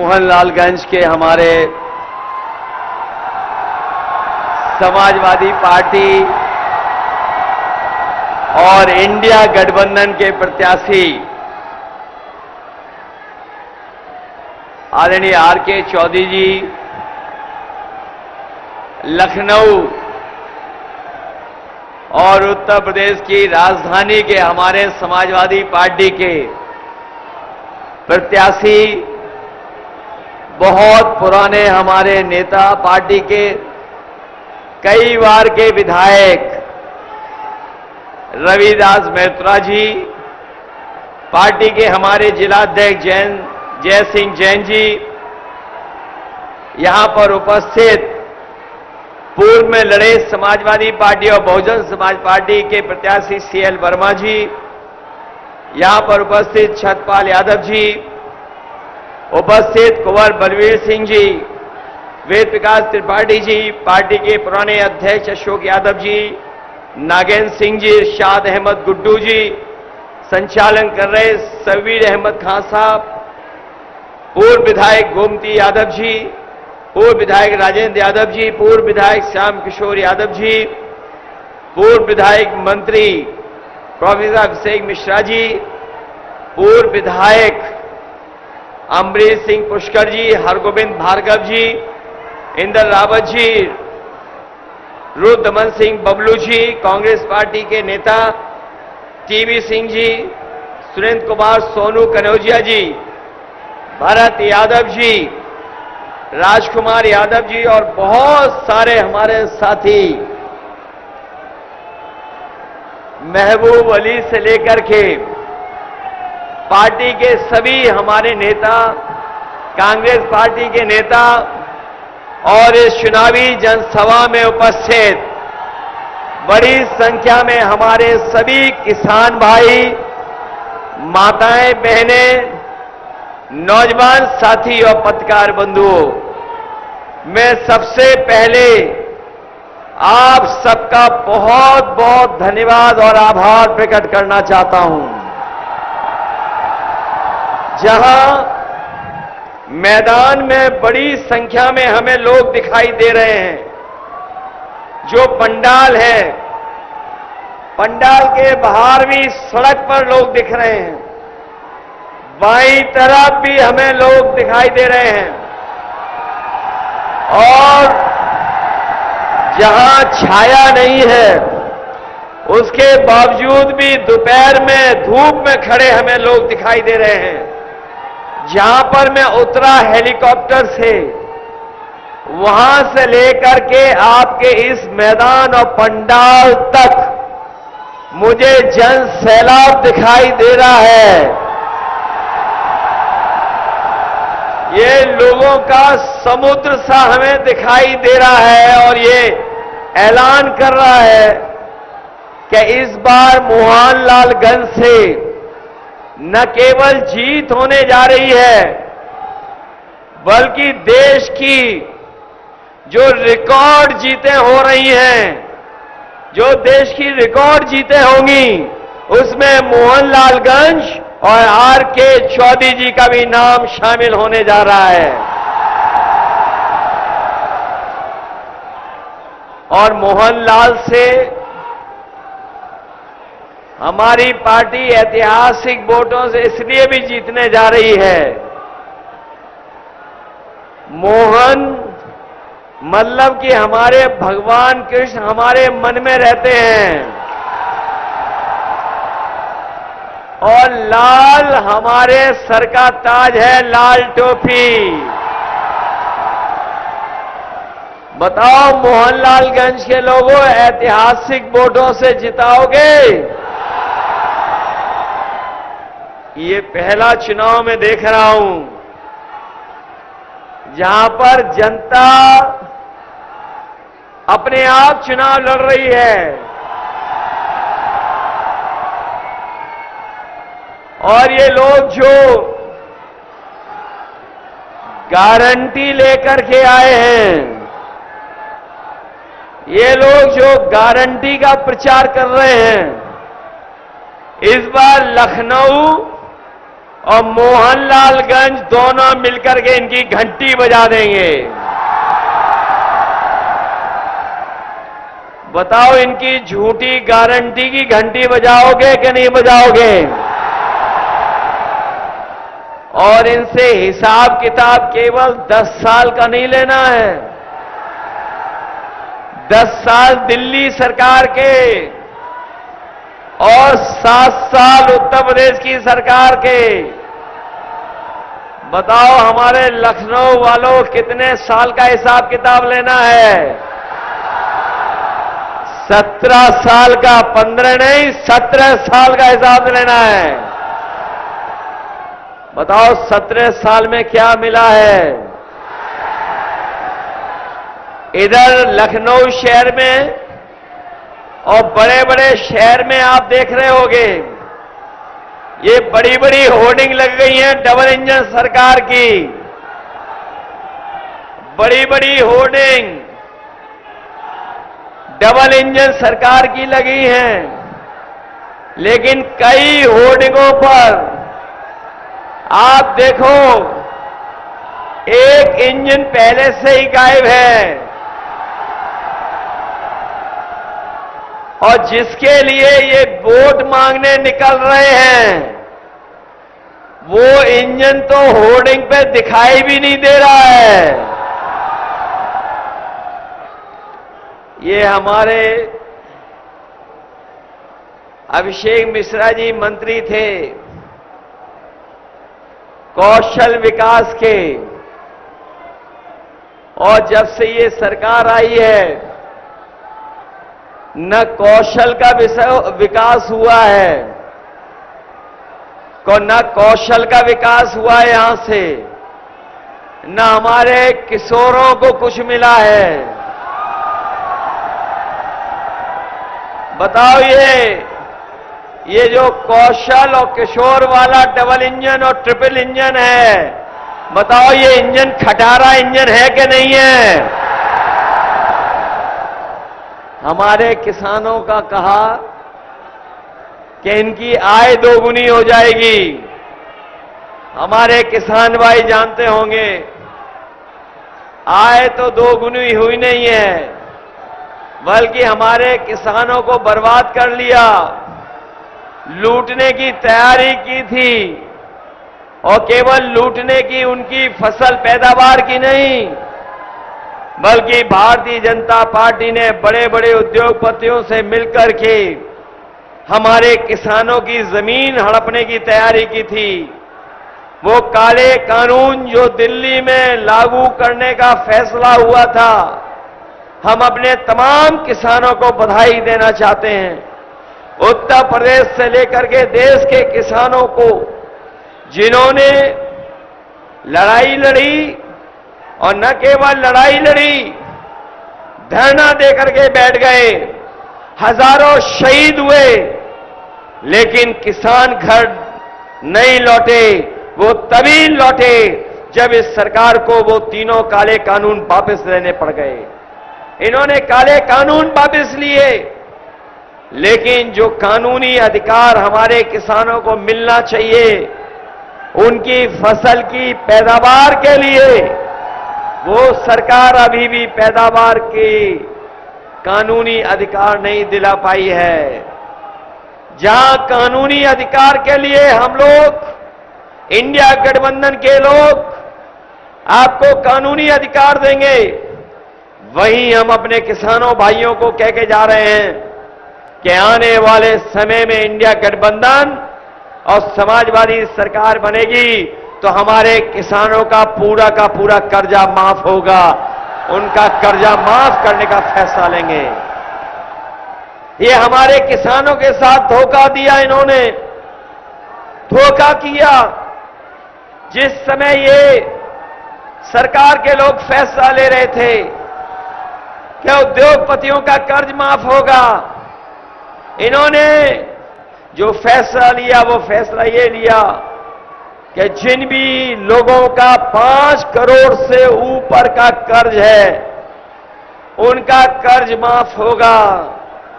मोहनलालगंज के हमारे समाजवादी पार्टी और इंडिया गठबंधन के प्रत्याशी आदरणीय आर.के. चौधरी जी लखनऊ और उत्तर प्रदेश की राजधानी के हमारे समाजवादी पार्टी के प्रत्याशी, बहुत पुराने हमारे नेता, पार्टी के कई बार के विधायक रविदास मेहत्रा जी, पार्टी के हमारे जिलाध्यक्ष जय सिंह जैन जी, यहां पर उपस्थित पूर्व में लड़े समाजवादी पार्टी और बहुजन समाज पार्टी के प्रत्याशी CL वर्मा जी, यहां पर उपस्थित छतपाल यादव जी, उपस्थित कुंवर बलवीर सिंह जी, वेद प्रकाश त्रिपाठी जी, पार्टी के पुराने अध्यक्ष अशोक यादव जी, नागेंद्र सिंह जी, इरशाद अहमद गुड्डू जी, संचालन कर रहे सबीर अहमद खान साहब, पूर्व विधायक गोमती यादव जी, पूर्व विधायक राजेंद्र यादव जी, पूर्व विधायक श्याम किशोर यादव जी, पूर्व विधायक मंत्री प्रोफेसर अभिषेक मिश्रा जी, पूर्व विधायक अमरीश सिंह पुष्कर जी, हरगोविंद भार्गव जी, इंदर रावत जी, रुद्रमन सिंह बबलू जी, कांग्रेस पार्टी के नेता टीवी सिंह जी, सुरेंद्र कुमार सोनू कनौजिया जी, भरत यादव जी, राजकुमार यादव जी और बहुत सारे हमारे साथी, महबूब अली से लेकर के पार्टी के सभी हमारे नेता, कांग्रेस पार्टी के नेता और इस चुनावी जनसभा में उपस्थित बड़ी संख्या में हमारे सभी किसान भाई, माताएं, बहनें, नौजवान साथी और पत्रकार बंधुओं, मैं सबसे पहले आप सबका बहुत बहुत धन्यवाद और आभार प्रकट करना चाहता हूं। जहां मैदान में बड़ी संख्या में हमें लोग दिखाई दे रहे हैं, जो पंडाल है, पंडाल के बाहर भी सड़क पर लोग दिख रहे हैं, बाईं तरफ भी हमें लोग दिखाई दे रहे हैं और जहां छाया नहीं है उसके बावजूद भी दोपहर में धूप में खड़े हमें लोग दिखाई दे रहे हैं। जहां पर मैं उतरा हेलीकॉप्टर से, वहां से लेकर के आपके इस मैदान और पंडाल तक मुझे जन सैलाब दिखाई दे रहा है। ये लोगों का समुद्र सा हमें दिखाई दे रहा है और ये ऐलान कर रहा है कि इस बार मोहनलालगंज से न केवल जीत होने जा रही है, बल्कि देश की जो रिकॉर्ड जीतें हो रही हैं, जो देश की रिकॉर्ड जीतें होंगी, उसमें मोहनलालगंज और आर.के. चौधरी जी का भी नाम शामिल होने जा रहा है। और मोहनलाल से हमारी पार्टी ऐतिहासिक वोटों से इसलिए भी जीतने जा रही है, मोहन मतलब कि हमारे भगवान कृष्ण हमारे मन में रहते हैं और लाल हमारे सर का ताज है, लाल टोपी। बताओ मोहनलालगंज के लोगों, ऐतिहासिक वोटों से जिताओगे? ये पहला चुनाव मैं देख रहा हूं जहां पर जनता अपने आप चुनाव लड़ रही है और ये लोग जो गारंटी लेकर के आए हैं, ये लोग जो गारंटी का प्रचार कर रहे हैं, इस बार लखनऊ और मोहनलालगंज दोनों मिलकर के इनकी घंटी बजा देंगे। बताओ, इनकी झूठी गारंटी की घंटी बजाओगे कि नहीं बजाओगे? और इनसे हिसाब किताब केवल 10 साल का नहीं लेना है। 10 साल दिल्ली सरकार के और 7 साल उत्तर प्रदेश की सरकार के। बताओ, हमारे लखनऊ वालों कितने साल का हिसाब किताब लेना है? 17 साल का, 15 नहीं 17 साल का हिसाब लेना है। बताओ, 17 साल में क्या मिला है? इधर लखनऊ शहर में और बड़े बड़े शहर में आप देख रहे होंगे, ये बड़ी बड़ी होर्डिंग लग गई हैं डबल इंजन सरकार की। बड़ी बड़ी होर्डिंग डबल इंजन सरकार की लगी हैं, लेकिन कई होर्डिंगों पर आप देखो, एक इंजन पहले से ही गायब है। और जिसके लिए ये वोट मांगने निकल रहे हैं, वो इंजन तो होर्डिंग पे दिखाई भी नहीं दे रहा है। ये हमारे अभिषेक मिश्रा जी मंत्री थे कौशल विकास के, और जब से ये सरकार आई है, न कौशल का विकास हुआ है, न कौशल का विकास हुआ है यहां से, न हमारे किशोरों को कुछ मिला है। बताओ, ये जो कौशल और किशोर वाला डबल इंजन और ट्रिपल इंजन है, बताओ ये इंजन खटारा इंजन है कि नहीं है? हमारे किसानों का कहा कि इनकी आय दोगुनी हो जाएगी। हमारे किसान भाई जानते होंगे, आय तो दोगुनी हुई नहीं है, बल्कि हमारे किसानों को बर्बाद कर लिया। लूटने की तैयारी की थी, और केवल लूटने की, उनकी फसल पैदावार की नहीं, बल्कि भारतीय जनता पार्टी ने बड़े बड़े उद्योगपतियों से मिलकर के हमारे किसानों की जमीन हड़पने की तैयारी की थी। वो काले कानून जो दिल्ली में लागू करने का फैसला हुआ था, हम अपने तमाम किसानों को बधाई देना चाहते हैं। उत्तर प्रदेश से लेकर के देश के किसानों को, जिन्होंने लड़ाई लड़ी, और न केवल लड़ाई लड़ी, धरना देकर के बैठ गए, हजारों शहीद हुए, लेकिन किसान घर नहीं लौटे। वो तभी लौटे जब इस सरकार को वो तीनों काले कानून वापस लेने पड़ गए। इन्होंने काले कानून वापस लिए, लेकिन जो कानूनी अधिकार हमारे किसानों को मिलना चाहिए, उनकी फसल की पैदावार के लिए, वो सरकार अभी भी पैदावार के कानूनी अधिकार नहीं दिला पाई है। जहां कानूनी अधिकार के लिए हम लोग, इंडिया गठबंधन के लोग आपको कानूनी अधिकार देंगे, वहीं हम अपने किसानों भाइयों को कह के जा रहे हैं कि आने वाले समय में इंडिया गठबंधन और समाजवादी सरकार बनेगी तो हमारे किसानों का पूरा कर्जा माफ होगा। उनका कर्जा माफ करने का फैसला लेंगे। ये हमारे किसानों के साथ धोखा दिया, इन्होंने धोखा किया। जिस समय ये सरकार के लोग फैसला ले रहे थे कि उद्योगपतियों का कर्ज माफ होगा, इन्होंने जो फैसला लिया वो फैसला ये लिया कि जिन भी लोगों का 5 करोड़ से ऊपर का कर्ज है, उनका कर्ज माफ होगा।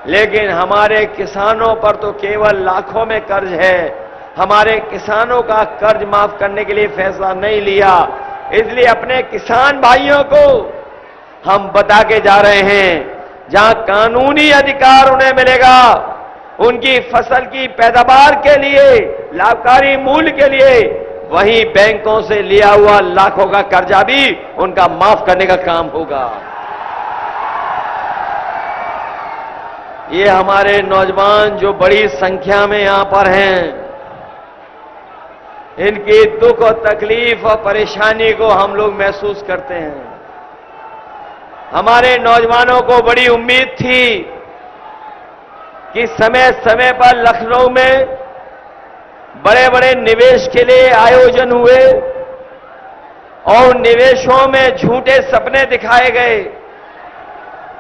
लेकिन हमारे किसानों पर तो केवल लाखों में कर्ज है। हमारे किसानों का कर्ज माफ करने के लिए फैसला नहीं लिया। इसलिए अपने किसान भाइयों को हम बता के जा रहे हैं, जहां कानूनी अधिकार उन्हें मिलेगा, उनकी फसल की पैदावार के लिए, लाभकारी मूल्य के लिए, वहीं बैंकों से लिया हुआ लाखों का कर्जा भी उनका माफ करने का काम होगा। ये हमारे नौजवान जो बड़ी संख्या में यहां पर हैं, इनकी दुख और तकलीफ और परेशानी को हम लोग महसूस करते हैं। हमारे नौजवानों को बड़ी उम्मीद थी कि समय समय पर लखनऊ में बड़े बड़े निवेश के लिए आयोजन हुए और निवेशों में झूठे सपने दिखाए गए।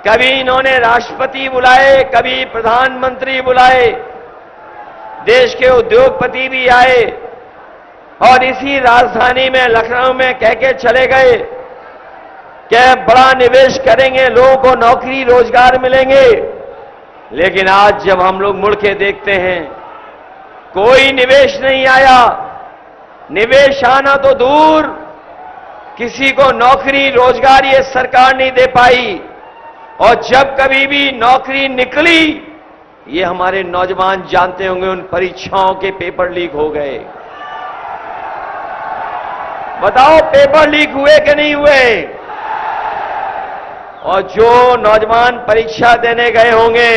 कभी इन्होंने राष्ट्रपति बुलाए, कभी प्रधानमंत्री बुलाए, देश के उद्योगपति भी आए और इसी राजधानी में लखनऊ में कह के चले गए कि बड़ा निवेश करेंगे, लोगों को नौकरी रोजगार मिलेंगे। लेकिन आज जब हम लोग मुड़ के देखते हैं, कोई निवेश नहीं आया। निवेश आना तो दूर, किसी को नौकरी रोजगार ये सरकार नहीं दे पाई। और जब कभी भी नौकरी निकली, ये हमारे नौजवान जानते होंगे, उन परीक्षाओं के पेपर लीक हो गए। बताओ, पेपर लीक हुए कि नहीं हुए? और जो नौजवान परीक्षा देने गए होंगे,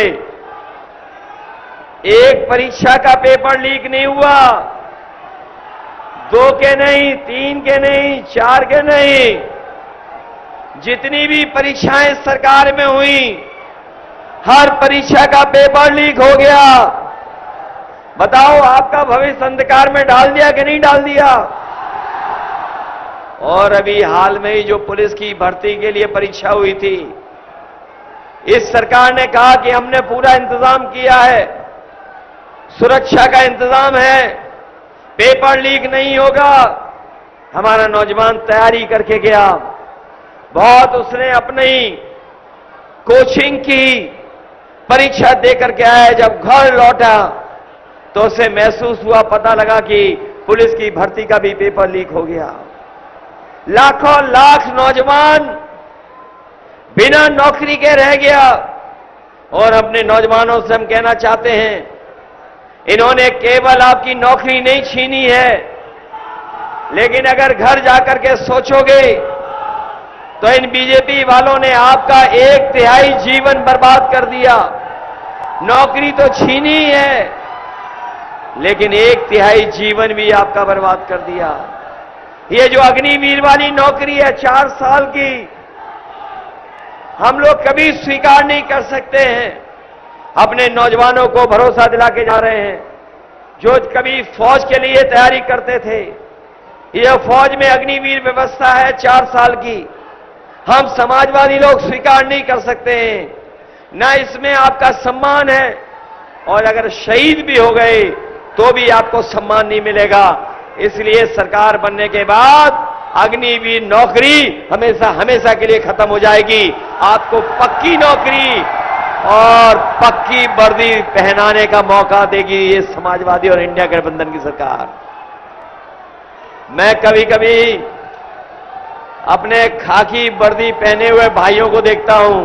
एक परीक्षा का पेपर लीक नहीं हुआ, 2 के नहीं, 3 के नहीं, 4 के नहीं, जितनी भी परीक्षाएं सरकार में हुई, हर परीक्षा का पेपर लीक हो गया। बताओ, आपका भविष्य अंधकार में डाल दिया कि नहीं डाल दिया? और अभी हाल में ही जो पुलिस की भर्ती के लिए परीक्षा हुई थी, इस सरकार ने कहा कि हमने पूरा इंतजाम किया है, सुरक्षा का इंतजाम है, पेपर लीक नहीं होगा। हमारा नौजवान तैयारी करके गया, बहुत उसने अपनी कोचिंग की, परीक्षा दे करके आया। जब घर लौटा तो उसे महसूस हुआ, पता लगा कि पुलिस की भर्ती का भी पेपर लीक हो गया। लाखों लाख नौजवान बिना नौकरी के रह गया। और अपने नौजवानों से हम कहना चाहते हैं, इन्होंने केवल आपकी नौकरी नहीं छीनी है, लेकिन अगर घर जाकर के सोचोगे तो इन बीजेपी वालों ने आपका 1/3 जीवन बर्बाद कर दिया। नौकरी तो छीनी है, लेकिन 1/3 जीवन भी आपका बर्बाद कर दिया। ये जो अग्निवीर वाली नौकरी है 4 साल की, हम लोग कभी स्वीकार नहीं कर सकते हैं। अपने नौजवानों को भरोसा दिला के जा रहे हैं, जो कभी फौज के लिए तैयारी करते थे। यह फौज में अग्निवीर व्यवस्था है 4 साल की, हम समाजवादी लोग स्वीकार नहीं कर सकते हैं। न इसमें आपका सम्मान है, और अगर शहीद भी हो गए तो भी आपको सम्मान नहीं मिलेगा। इसलिए सरकार बनने के बाद अग्निवीर नौकरी हमेशा हमेशा के लिए खत्म हो जाएगी। आपको पक्की नौकरी और पक्की वर्दी पहनाने का मौका देगी ये समाजवादी और इंडिया गठबंधन की सरकार। मैं कभी कभी अपने खाकी वर्दी पहने हुए भाइयों को देखता हूं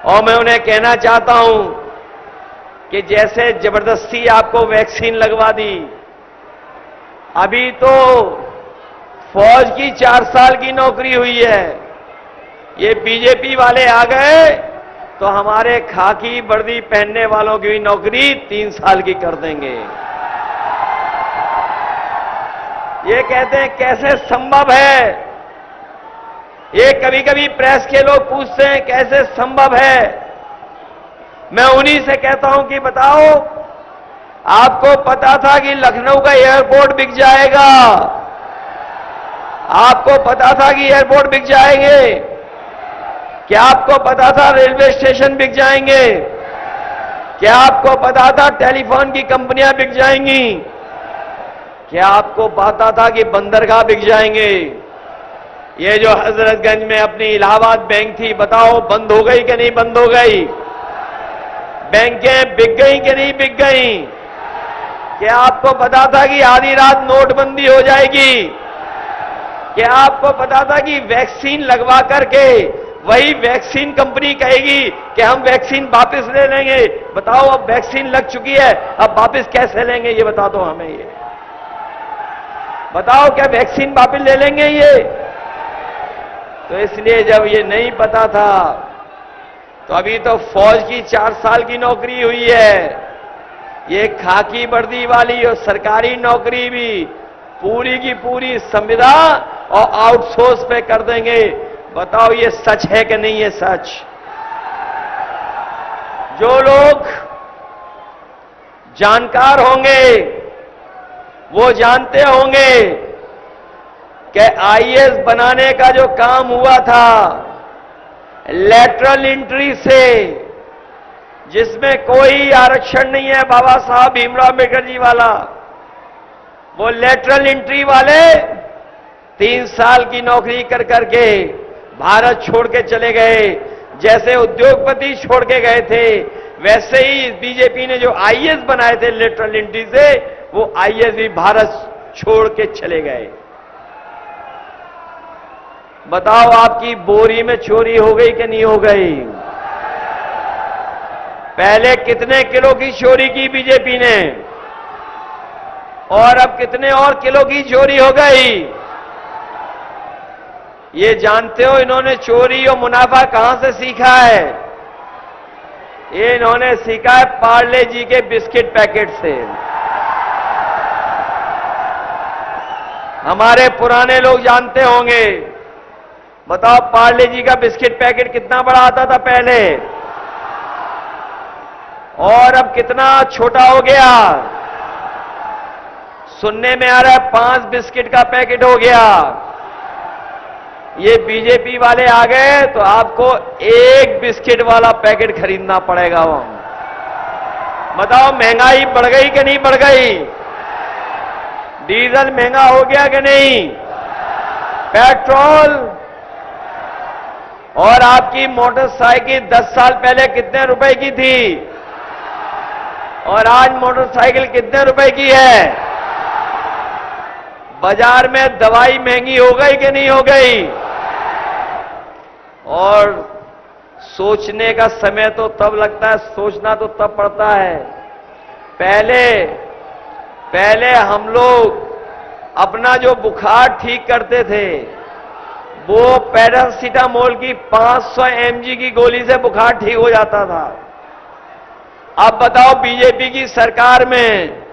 और मैं उन्हें कहना चाहता हूं कि जैसे जबरदस्ती आपको वैक्सीन लगवा दी, अभी तो फौज की 4 साल की नौकरी हुई है, ये बीजेपी वाले आ गए तो हमारे खाकी वर्दी पहनने वालों की भी नौकरी 3 साल की कर देंगे। ये कहते हैं कैसे संभव है? ये कभी कभी प्रेस के लोग पूछते हैं कैसे संभव है। मैं उन्हीं से कहता हूं कि बताओ, आपको पता था कि लखनऊ का एयरपोर्ट बिक जाएगा? आपको पता था कि एयरपोर्ट बिक जाएंगे? क्या आपको पता था रेलवे स्टेशन बिक जाएंगे? क्या आपको पता था टेलीफोन की कंपनियां बिक जाएंगी? क्या आपको पता था कि बंदरगाह बिक जाएंगे? ये जो हजरतगंज में अपनी इलाहाबाद बैंक थी, बताओ बंद हो गई कि नहीं बंद हो गई? बैंकें बिक गई कि नहीं बिक गई? क्या आपको पता था कि आधी रात नोटबंदी हो जाएगी? क्या आपको पता था कि वैक्सीन लगवा करके वही वैक्सीन कंपनी कहेगी कि हम वैक्सीन वापस ले लेंगे? बताओ, अब वैक्सीन लग चुकी है, अब वापस कैसे लेंगे? ये बता दो हमें, ये बताओ, क्या वैक्सीन वापस ले लेंगे ये? तो इसलिए जब ये नहीं पता था तो अभी तो फौज की 4 साल की नौकरी हुई है, ये खाकी वर्दी वाली और सरकारी नौकरी भी पूरी की पूरी संविदा और आउटसोर्स पे कर देंगे। बताओ, ये सच है कि नहीं? ये सच। जो लोग जानकार होंगे वो जानते होंगे कि आईएएस बनाने का जो काम हुआ था लेटरल एंट्री से, जिसमें कोई आरक्षण नहीं है बाबा साहब भीमराव अंबेडकर जी वाला, वो लेटरल एंट्री वाले 3 साल की नौकरी कर करके भारत छोड़ के चले गए। जैसे उद्योगपति छोड़ के गए थे, वैसे ही बीजेपी ने जो आईएएस बनाए थे लेटरल एंट्री से, वो आईएएस भी भारत छोड़ के चले गए। बताओ, आपकी बोरी में चोरी हो गई कि नहीं हो गई? पहले कितने किलो की चोरी की बीजेपी ने, और अब कितने और किलो की चोरी हो गई? ये जानते हो इन्होंने चोरी और मुनाफा कहां से सीखा है? ये इन्होंने सीखा है पार्ले जी के बिस्किट पैकेट से। हमारे पुराने लोग जानते होंगे। बताओ, पार्ले जी का बिस्किट पैकेट कितना बड़ा आता था पहले, और अब कितना छोटा हो गया? सुनने में आ रहा है 5 बिस्किट का पैकेट हो गया। ये बीजेपी वाले आ गए तो आपको 1 बिस्किट वाला पैकेट खरीदना पड़ेगा। वो बताओ, महंगाई बढ़ गई कि नहीं बढ़ गई? डीजल महंगा हो गया कि नहीं? पेट्रोल और आपकी मोटरसाइकिल 10 साल पहले कितने रुपए की थी, और आज मोटरसाइकिल कितने रुपए की है? बाजार में दवाई महंगी हो गई कि नहीं हो गई? और सोचने का समय तो तब लगता है, सोचना तो तब पड़ता है। पहले हम लोग अपना जो बुखार ठीक करते थे वो पैरासीटामोल की 500 mg की गोली से बुखार ठीक हो जाता था। अब बताओ, बीजेपी की सरकार में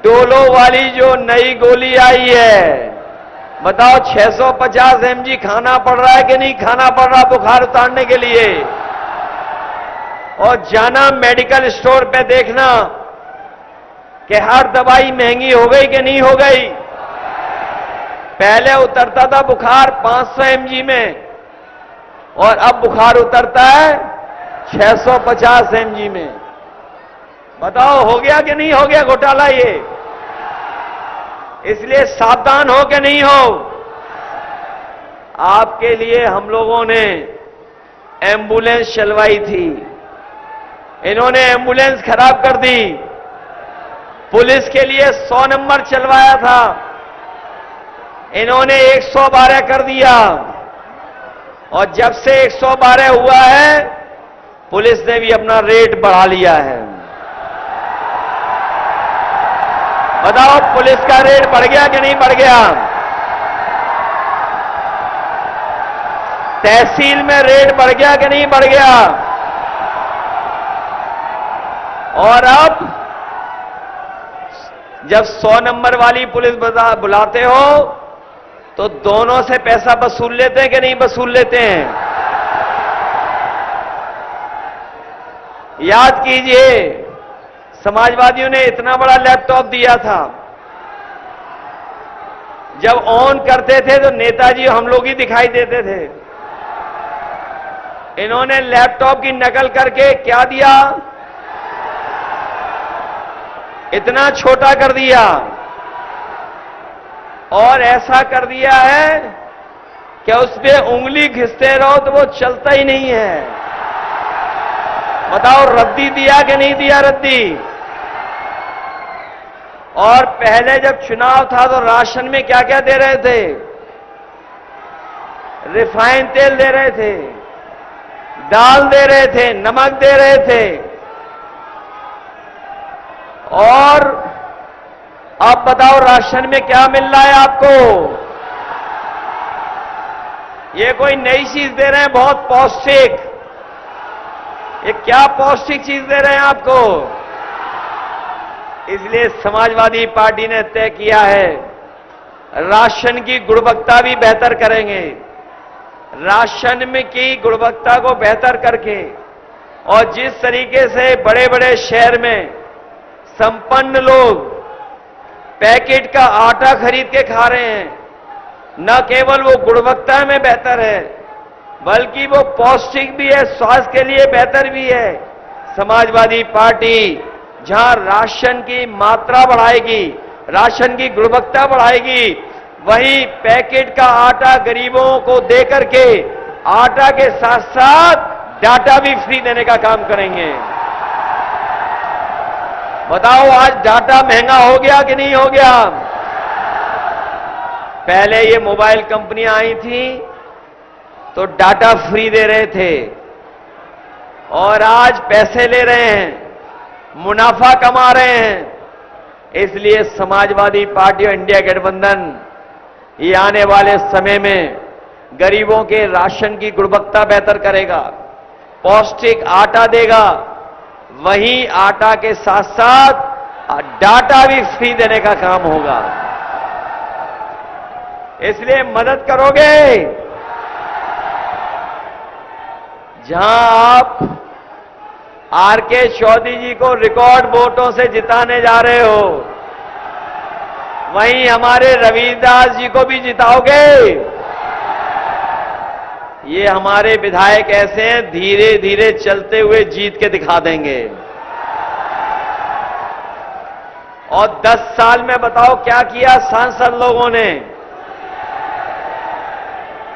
डोलो वाली जो नई गोली आई है, बताओ 650 mg खाना पड़ रहा है कि नहीं खाना पड़ रहा बुखार उतारने के लिए? और जाना मेडिकल स्टोर पे देखना कि हर दवाई महंगी हो गई कि नहीं हो गई? पहले उतरता था बुखार 500 mg में, और अब बुखार उतरता है 650 mg में। बताओ, हो गया कि नहीं हो गया घोटाला ये? इसलिए सावधान हो कि नहीं हो? आपके लिए हम लोगों ने एम्बुलेंस चलवाई थी, इन्होंने एम्बुलेंस खराब कर दी। पुलिस के लिए 100 नंबर चलवाया था, इन्होंने 112 कर दिया। और जब से 112 हुआ है, पुलिस ने भी अपना रेट बढ़ा लिया है। बताओ, पुलिस का रेट बढ़ गया कि नहीं बढ़ गया? तहसील में रेट बढ़ गया कि नहीं बढ़ गया? और अब जब 100 नंबर वाली पुलिस बुलाते हो तो दोनों से पैसा वसूल लेते हैं कि नहीं वसूल लेते हैं? याद कीजिए, समाजवादियों ने इतना बड़ा लैपटॉप दिया था, जब ऑन करते थे तो नेताजी हम लोग ही दिखाई देते थे। इन्होंने लैपटॉप की नकल करके क्या दिया, इतना छोटा कर दिया, और ऐसा कर दिया है कि उस पे उंगली घिसते रहो तो वो चलता ही नहीं है। बताओ, रद्दी दिया कि नहीं दिया? रद्दी और पहले जब चुनाव था तो राशन में क्या क्या दे रहे थे? रिफाइंड तेल दे रहे थे, दाल दे रहे थे, नमक दे रहे थे। और अब बताओ राशन में क्या मिल रहा है आपको? ये कोई नई चीज दे रहे हैं, बहुत पौष्टिक। ये क्या पौष्टिक चीज दे रहे हैं आपको? इसलिए समाजवादी पार्टी ने तय किया है, राशन की गुणवत्ता भी बेहतर करेंगे। राशन में की गुणवत्ता को बेहतर करके, और जिस तरीके से बड़े बड़े शहर में संपन्न लोग पैकेट का आटा खरीद के खा रहे हैं, न केवल वो गुणवत्ता में बेहतर है बल्कि वो पौष्टिक भी है, स्वास्थ्य के लिए बेहतर भी है। समाजवादी पार्टी जहां राशन की मात्रा बढ़ाएगी, राशन की गुणवत्ता बढ़ाएगी, वहीं पैकेट का आटा गरीबों को दे करके आटा के साथ साथ डाटा भी फ्री देने का काम करेंगे। बताओ आज डाटा महंगा हो गया कि नहीं हो गया? पहले ये मोबाइल कंपनियां आई थी तो डाटा फ्री दे रहे थे, और आज पैसे ले रहे हैं, मुनाफा कमा रहे हैं। इसलिए समाजवादी पार्टी और इंडिया गठबंधन ये आने वाले समय में गरीबों के राशन की गुणवत्ता बेहतर करेगा, पौष्टिक आटा देगा, वहीं आटा के साथ साथ डाटा भी फ्री देने का काम होगा। इसलिए मदद करोगे? जहां आप आर.के. चौधरी जी को रिकॉर्ड वोटों से जिताने जा रहे हो, वहीं हमारे रविदास जी को भी जिताओगे? ये हमारे विधायक ऐसे हैं, धीरे धीरे चलते हुए जीत के दिखा देंगे। और 10 साल में बताओ क्या किया सांसद लोगों ने?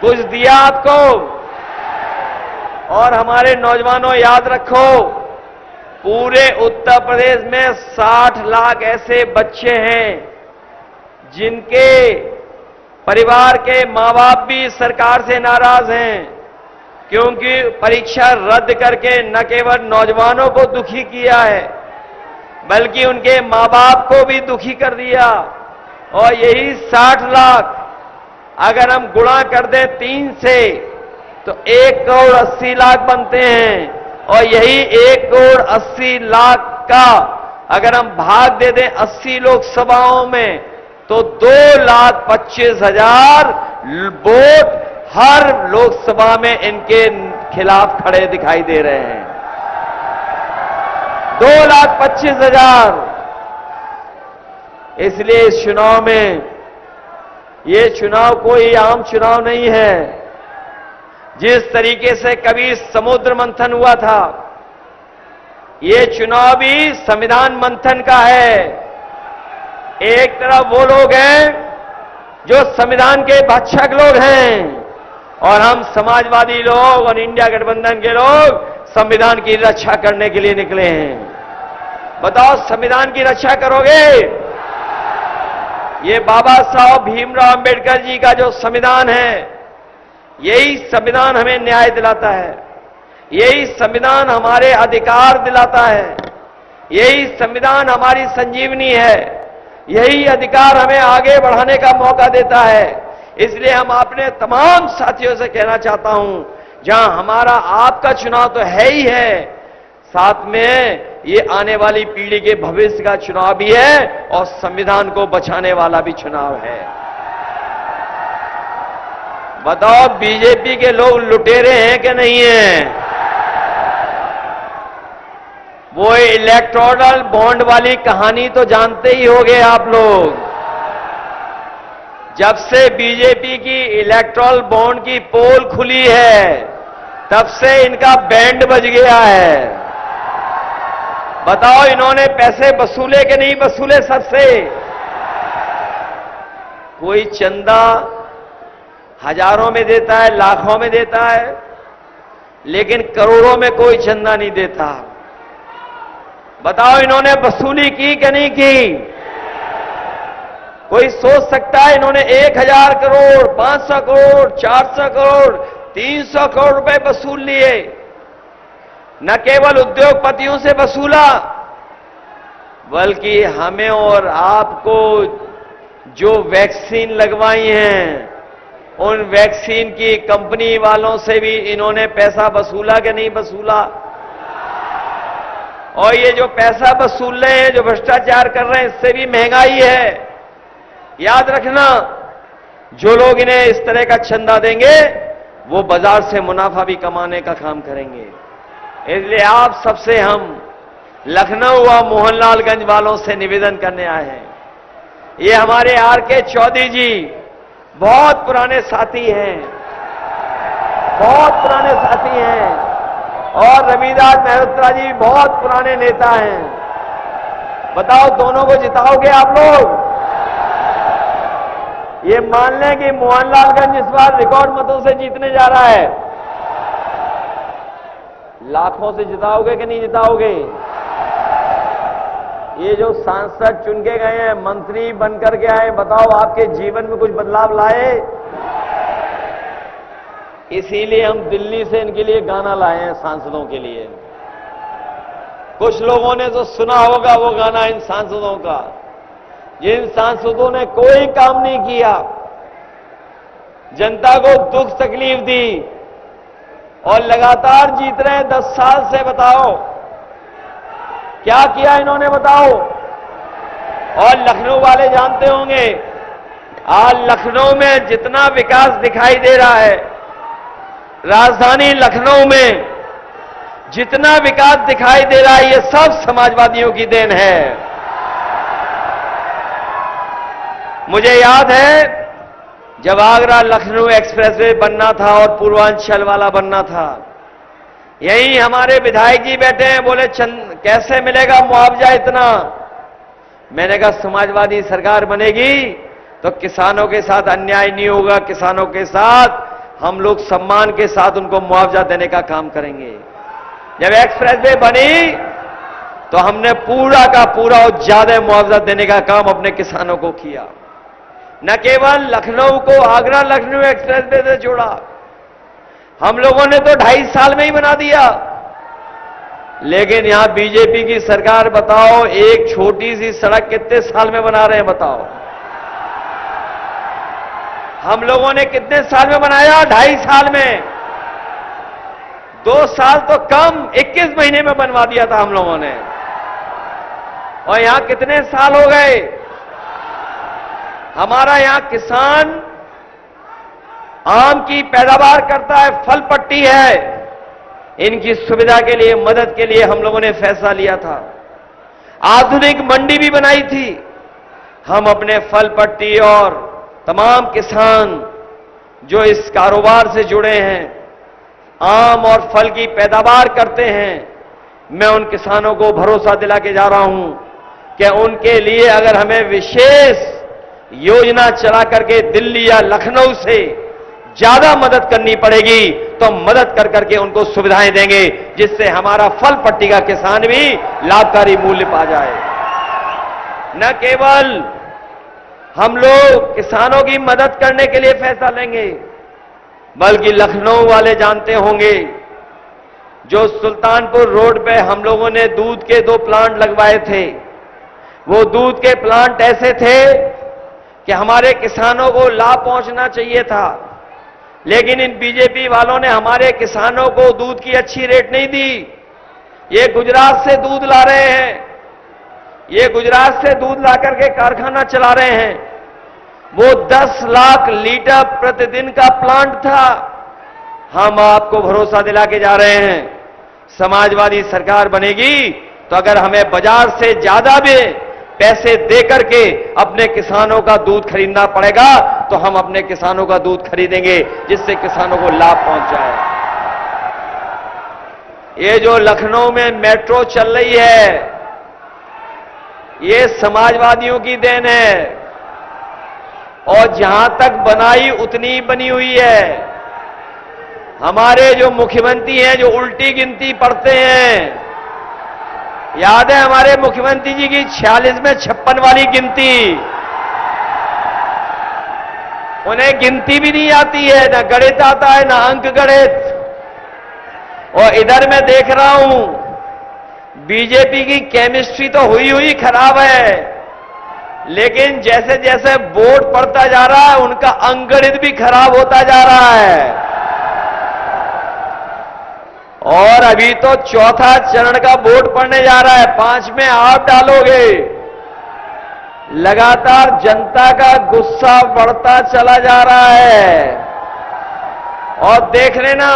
कुछ दिया आपको? और हमारे नौजवानों याद रखो, पूरे उत्तर प्रदेश में 60 लाख ऐसे बच्चे हैं जिनके परिवार के मां बाप भी सरकार से नाराज हैं, क्योंकि परीक्षा रद्द करके न केवल नौजवानों को दुखी किया है बल्कि उनके मां बाप को भी दुखी कर दिया। और यही 60 लाख अगर हम गुणा कर दें 3 से तो 1 करोड़ 80 लाख बनते हैं, और यही 1 करोड़ 80 लाख का अगर हम भाग दे दें 80 लोकसभाओं में तो 2,25,000 वोट हर लोकसभा में इनके खिलाफ खड़े दिखाई दे रहे हैं। 2,25,000। इसलिए इस चुनाव में, ये चुनाव कोई आम चुनाव नहीं है। जिस तरीके से कभी समुद्र मंथन हुआ था, ये चुनाव भी संविधान मंथन का है। एक तरफ वो लोग हैं जो संविधान के भक्षक लोग हैं, और हम समाजवादी लोग और इंडिया गठबंधन के लोग संविधान की रक्षा करने के लिए निकले हैं। बताओ संविधान की रक्षा करोगे? ये बाबा साहब भीमराव अंबेडकर जी का जो संविधान है, यही संविधान हमें न्याय दिलाता है, यही संविधान हमारे अधिकार दिलाता है, यही संविधान हमारी संजीवनी है, यही अधिकार हमें आगे बढ़ाने का मौका देता है। इसलिए हम अपने तमाम साथियों से कहना चाहता हूं, जहां हमारा आपका चुनाव तो है ही है, साथ में ये आने वाली पीढ़ी के भविष्य का चुनाव भी है और संविधान को बचाने वाला भी चुनाव है। बताओ बीजेपी के लोग लुटेरे हैं कि नहीं हैं? वो इलेक्टोरल बॉन्ड वाली कहानी तो जानते ही होंगे आप लोग। जब से बीजेपी की इलेक्टोरल बॉन्ड की पोल खुली है, तब से इनका बैंड बज गया है। बताओ इन्होंने पैसे वसूले कि नहीं वसूले सबसे? कोई चंदा हजारों में देता है, लाखों में देता है, लेकिन करोड़ों में कोई चंदा नहीं देता। बताओ इन्होंने वसूली की कि नहीं की? कोई सोच सकता है इन्होंने 1000 करोड़, 500 करोड़, 400 करोड़, 300 करोड़ रुपए वसूल लिए। न केवल उद्योगपतियों से वसूला, बल्कि हमें और आपको जो वैक्सीन लगवाई हैं, उन वैक्सीन की कंपनी वालों से भी इन्होंने पैसा वसूला कि नहीं वसूला? और ये जो पैसा वसूल रहे हैं, जो भ्रष्टाचार कर रहे हैं, इससे भी महंगाई है। याद रखना, जो लोग इन्हें इस तरह का चंदा देंगे, वो बाजार से मुनाफा भी कमाने का काम करेंगे। इसलिए आप सबसे हम लखनऊ और मोहनलालगंज वालों से निवेदन करने आए हैं। ये हमारे आर.के. चौधरी जी बहुत पुराने साथी हैं, बहुत पुराने साथी हैं, और रविदास मेहरोत्रा जी बहुत पुराने नेता हैं। बताओ, दोनों को जिताओगे आप लोग? ये मान लें कि मोहनलालगंज इस बार रिकॉर्ड मतों से जीतने जा रहा है। लाखों से जिताओगे कि नहीं जिताओगे? ये जो सांसद चुन के गए हैं, मंत्री बनकर के आए, बताओ आपके जीवन में कुछ बदलाव लाए? इसीलिए हम दिल्ली से इनके लिए गाना लाए हैं, सांसदों के लिए। कुछ लोगों ने तो सुना होगा वो गाना इन सांसदों का, जिन सांसदों ने कोई काम नहीं किया, जनता को दुख तकलीफ दी और लगातार जीत रहे हैं 10 साल से। बताओ क्या किया इन्होंने, बताओ। और लखनऊ वाले जानते होंगे, आज लखनऊ में जितना विकास दिखाई दे रहा है, राजधानी लखनऊ में जितना विकास दिखाई दे रहा है, ये सब समाजवादियों की देन है। मुझे याद है जब आगरा लखनऊ एक्सप्रेसवे बनना था और पूर्वांचल वाला बनना था, यहीं हमारे विधायक जी बैठे हैं, बोले कैसे मिलेगा मुआवजा इतना? मैंने कहा समाजवादी सरकार बनेगी तो किसानों के साथ अन्याय नहीं होगा, किसानों के साथ हम लोग सम्मान के साथ उनको मुआवजा देने का काम करेंगे। जब एक्सप्रेसवे बनी तो हमने पूरा का पूरा और ज्यादा मुआवजा देने का काम अपने किसानों को किया। न केवल लखनऊ को आगरा लखनऊ एक्सप्रेसवे से जोड़ा, हम लोगों ने तो 2.5 साल में ही बना दिया। लेकिन यहां बीजेपी की सरकार, बताओ एक छोटी सी सड़क कितने साल में बना रहे हैं? बताओ हम लोगों ने कितने साल में बनाया? 2.5 साल में। 2 साल तो कम, 21 महीने में बनवा दिया था हम लोगों ने। और यहां कितने साल हो गए? हमारा यहां किसान आम की पैदावार करता है, फल पट्टी है, इनकी सुविधा के लिए, मदद के लिए हम लोगों ने फैसला लिया था। आधुनिक मंडी भी बनाई थी। हम अपने फल पट्टी और तमाम किसान जो इस कारोबार से जुड़े हैं, आम और फल की पैदावार करते हैं, मैं उन किसानों को भरोसा दिला के जा रहा हूं कि उनके लिए अगर हमें विशेष योजना चला करके दिल्ली या लखनऊ से ज्यादा मदद करनी पड़ेगी तो मदद कर करके उनको सुविधाएं देंगे, जिससे हमारा फल पट्टी का किसान भी लाभकारी मूल्य पा जाए। न केवल हम लोग किसानों की मदद करने के लिए फैसला लेंगे, बल्कि लखनऊ वाले जानते होंगे, जो सुल्तानपुर रोड पे हम लोगों ने दूध के 2 प्लांट लगवाए थे, वो दूध के प्लांट ऐसे थे कि हमारे किसानों को लाभ पहुंचना चाहिए था, लेकिन इन बीजेपी वालों ने हमारे किसानों को दूध की अच्छी रेट नहीं दी। ये गुजरात से दूध ला रहे हैं, ये गुजरात से दूध ला करके कारखाना चला रहे हैं। वो 10 लाख लीटर प्रतिदिन का प्लांट था। हम आपको भरोसा दिला के जा रहे हैं, समाजवादी सरकार बनेगी तो अगर हमें बाजार से ज्यादा भी पैसे दे करके अपने किसानों का दूध खरीदना पड़ेगा तो हम अपने किसानों का दूध खरीदेंगे, जिससे किसानों को लाभ पहुंच जाए। ये जो लखनऊ में मेट्रो चल रही है, ये समाजवादियों की देन है, और जहां तक बनाई उतनी बनी हुई है। हमारे जो मुख्यमंत्री हैं, जो उल्टी गिनती पढ़ते हैं, याद है हमारे मुख्यमंत्री जी की 46 में 56 वाली गिनती, उन्हें गिनती भी नहीं आती है, ना गणित आता है, ना अंक गणित। और इधर मैं देख रहा हूं बीजेपी की केमिस्ट्री तो हुई खराब है, लेकिन जैसे जैसे वोट पड़ता जा रहा है उनका अंकगणित भी खराब होता जा रहा है। और अभी तो चौथा चरण का वोट पड़ने जा रहा है, 5 में आप डालोगे। लगातार जनता का गुस्सा बढ़ता चला जा रहा है। और देख लेना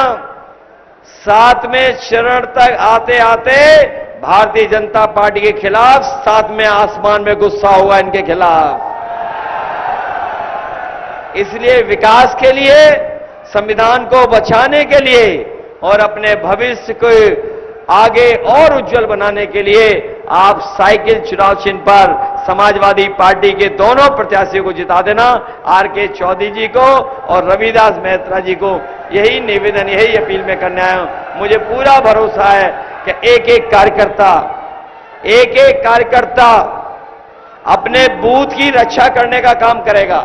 7वें चरण तक आते आते भारतीय जनता पार्टी के खिलाफ 7वें आसमान में गुस्सा होगा इनके खिलाफ। इसलिए विकास के लिए, संविधान को बचाने के लिए और अपने भविष्य को आगे और उज्जवल बनाने के लिए आप साइकिल चुनाव चिन्ह पर समाजवादी पार्टी के दोनों प्रत्याशियों को जिता देना। आर.के. चौधरी जी को और रविदास मेहता जी को यही निवेदन, यही अपील में करने आया हूं। मुझे पूरा भरोसा है कि एक एक कार्यकर्ता अपने बूथ की रक्षा करने का काम करेगा।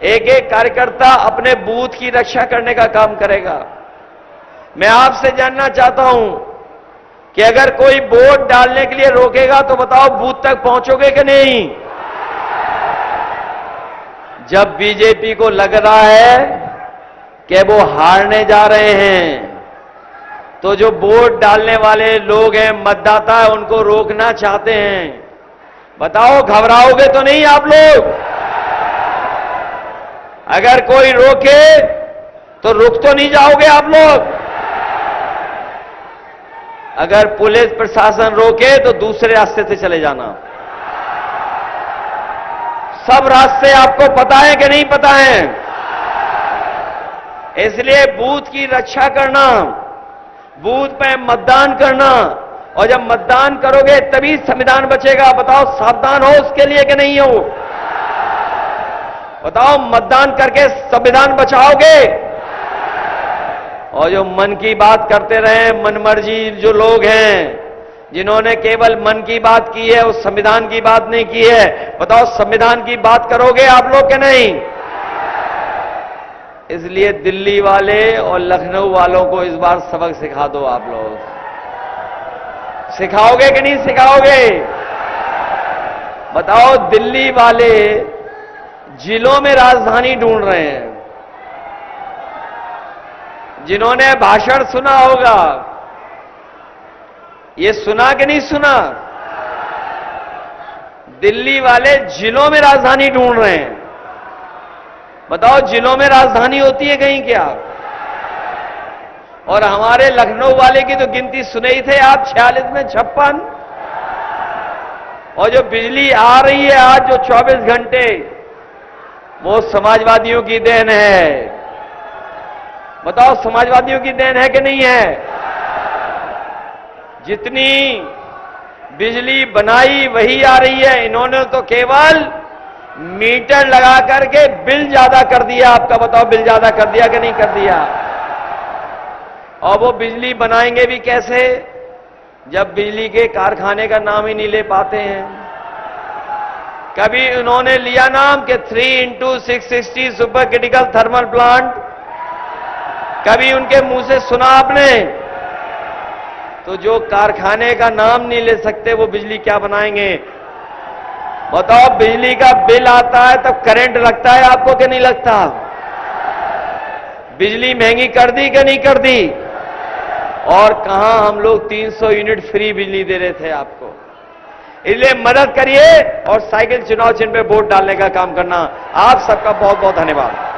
एक एक कार्यकर्ता अपने बूथ की रक्षा करने का काम करेगा। मैं आपसे जानना चाहता हूं कि अगर कोई वोट डालने के लिए रोकेगा तो बताओ बूथ तक पहुंचोगे कि नहीं? जब बीजेपी को लग रहा है कि वो हारने जा रहे हैं, तो जो वोट डालने वाले लोग हैं, मतदाता है, उनको रोकना चाहते हैं। बताओ घबराओगे तो नहीं आप लोग? अगर कोई रोके तो रुक तो नहीं जाओगे आप लोग? अगर पुलिस प्रशासन रोके तो दूसरे रास्ते से चले जाना। सब रास्ते आपको पता है कि नहीं पता है? इसलिए बूथ की रक्षा करना, बूथ पे मतदान करना, और जब मतदान करोगे तभी संविधान बचेगा। बताओ सावधान हो उसके लिए कि नहीं हो? बताओ मतदान करके संविधान बचाओगे? और जो मन की बात करते रहे, मनमर्जी जो लोग हैं, जिन्होंने केवल मन की बात की है, उस संविधान की बात नहीं की है, बताओ संविधान की बात करोगे आप लोग कि नहीं? इसलिए दिल्ली वाले और लखनऊ वालों को इस बार सबक सिखा दो। आप लोग सिखाओगे कि नहीं सिखाओगे? बताओ दिल्ली वाले जिलों में राजधानी ढूंढ रहे हैं। जिन्होंने भाषण सुना होगा, ये सुना कि नहीं सुना? दिल्ली वाले जिलों में राजधानी ढूंढ रहे हैं। बताओ जिलों में राजधानी होती है कहीं क्या? और हमारे लखनऊ वाले की तो गिनती सुने ही थे आप, 46 में 56। और जो बिजली आ रही है आज जो 24 घंटे, वो समाजवादियों की देन है। बताओ समाजवादियों की देन है कि नहीं है? जितनी बिजली बनाई वही आ रही है। इन्होंने तो केवल मीटर लगा करके बिल ज्यादा कर दिया आपका। बताओ बिल ज्यादा कर दिया कि नहीं कर दिया? और वो बिजली बनाएंगे भी कैसे, जब बिजली के कारखाने का नाम ही नहीं ले पाते हैं। कभी उन्होंने लिया नाम कि 3x660 super critical thermal plant, कभी उनके मुंह से सुना आपने? तो जो कारखाने का नाम नहीं ले सकते वो बिजली क्या बनाएंगे? बताओ बिजली का बिल आता है तब करंट लगता है आपको कि नहीं लगता? बिजली महंगी कर दी कि नहीं कर दी? और कहां हम लोग 300 यूनिट फ्री बिजली दे रहे थे आपको। इसलिए मदद करिए और साइकिल चुनाव चिन्ह पे वोट डालने का काम करना। आप सबका बहुत बहुत धन्यवाद।